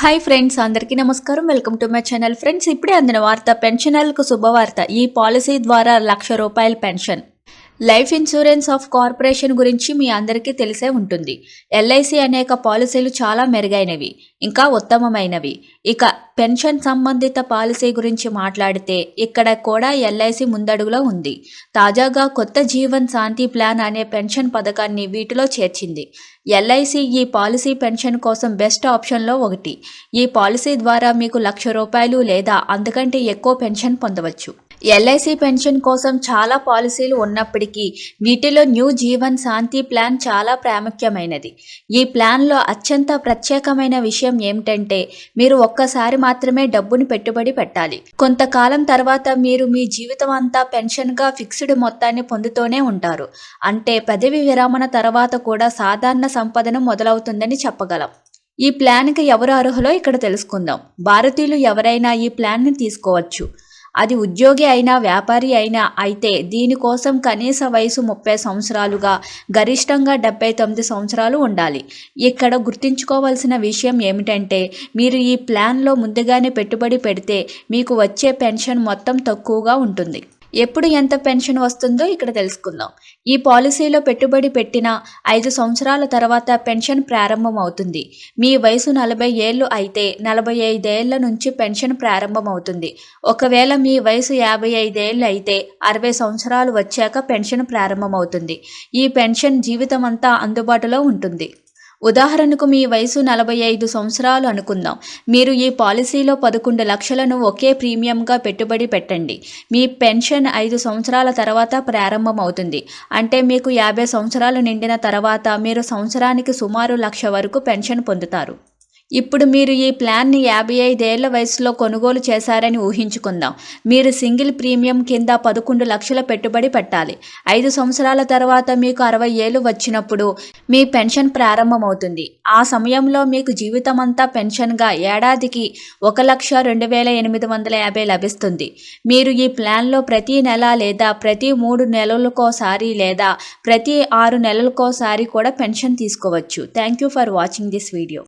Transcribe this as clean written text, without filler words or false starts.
Hi friends, అందరికీ నమస్కారం. Welcome to my channel. Friends, ఇప్పుడే అందిన వార్త, పెన్షనర్లకు శుభవార్త. ఈ పాలసీ ద్వారా ₹1,00,000 pension. Life insurance of corporation గురించి మీ అందరికీ తెలిసే ఉంటుంది. ఎల్ఐసి అనేక పాలసీలు చాలా మెరుగైనవి, ఇంకా ఉత్తమమైనవి. ఇక పెన్షన్ సంబంధిత పాలసీ గురించి మాట్లాడితే ఇక్కడ కూడా ఎల్ఐసి ముందడుగులో ఉంది. తాజాగా కొత్త జీవన్ శాంతి ప్లాన్ అనే పెన్షన్ పథకాన్ని వీటిలో చేర్చింది. ఎల్ఐసి ఈ పాలసీ పెన్షన్ కోసం బెస్ట్ ఆప్షన్లో ఒకటి. ఈ పాలసీ ద్వారా మీకు ₹1,00,000 లేదా అంతకంటే ఎక్కువ పెన్షన్ పొందవచ్చు. ఎల్ఐసి పెన్షన్ కోసం చాలా పాలసీలు ఉన్నప్పటికీ వీటిలో న్యూ జీవన్ శాంతి ప్లాన్ చాలా ప్రాముఖ్యమైనది. ఈ ప్లాన్లో అత్యంత ప్రత్యేకమైన విషయం ఏమిటంటే మీరు ఒక్కసారి మాత్రమే డబ్బును పెట్టుబడి పెట్టాలి. కొంతకాలం తర్వాత మీరు మీ జీవితం అంతా పెన్షన్గా ఫిక్స్డ్ మొత్తాన్ని పొందుతూనే ఉంటారు. అంటే పదవి విరమణ తర్వాత కూడా సాధారణ సంపదను మొదలవుతుందని చెప్పగలం. ఈ ప్లాన్కి ఎవరు అర్హులో ఇక్కడ తెలుసుకుందాం. భారతీయులు ఎవరైనా ఈ ప్లాన్ని తీసుకోవచ్చు. అది ఉద్యోగి అయినా వ్యాపారి అయినా అయితే దీనికోసం కనీస వయసు 30 సంవత్సరాలుగా గరిష్టంగా 79 సంవత్సరాలు ఉండాలి. ఇక్కడ గుర్తుంచుకోవాల్సిన విషయం ఏమిటంటే మీరు ఈ ప్లాన్లో ముందుగానే పెట్టుబడి పెడితే మీకు వచ్చే పెన్షన్ మొత్తం తక్కువగా ఉంటుంది. ఎప్పుడు ఎంత పెన్షన్ వస్తుందో ఇక్కడ తెలుసుకుందాం. ఈ పాలసీలో పెట్టుబడి పెట్టిన 5 సంవత్సరాల తర్వాత పెన్షన్ ప్రారంభమవుతుంది. మీ వయసు 40 ఏళ్ళు అయితే 45 ఏళ్ల నుంచి పెన్షన్ ప్రారంభమవుతుంది. ఒకవేళ మీ వయసు 55 ఏళ్ళు అయితే 60 సంవత్సరాలు వచ్చాక పెన్షన్ ప్రారంభమవుతుంది. ఈ పెన్షన్ జీవితమంతా అందుబాటులో ఉంటుంది. ఉదాహరణకు మీ వయసు 45 సంవత్సరాలు అనుకుందాం. మీరు ఈ పాలసీలో 11 లక్షలను ఒకే ప్రీమియంగా పెట్టుబడి పెట్టండి. మీ పెన్షన్ 5 సంవత్సరాల తర్వాత ప్రారంభమవుతుంది. అంటే మీకు 50 సంవత్సరాలు నిండిన తర్వాత మీరు సంవత్సరానికి సుమారు 1,00,000 వరకు పెన్షన్ పొందుతారు. ఇప్పుడు మీరు ఈ ప్లాన్ని 55 ఏళ్ల వయసులో కొనుగోలు చేశారని ఊహించుకుందాం. మీరు సింగిల్ ప్రీమియం కింద 11 లక్షల పెట్టుబడి పెట్టాలి. 5 సంవత్సరాల తర్వాత మీకు 60 ఏళ్ళు వచ్చినప్పుడు మీ పెన్షన్ ప్రారంభమవుతుంది. ఆ సమయంలో మీకు జీవితమంతా పెన్షన్గా ఏడాదికి ₹1,02,850 లభిస్తుంది. మీరు ఈ ప్లాన్లో ప్రతి నెల లేదా ప్రతి 3 నెలలకోసారి లేదా ప్రతి 6 నెలలకోసారి కూడా పెన్షన్ తీసుకోవచ్చు. Thank you for watching this video.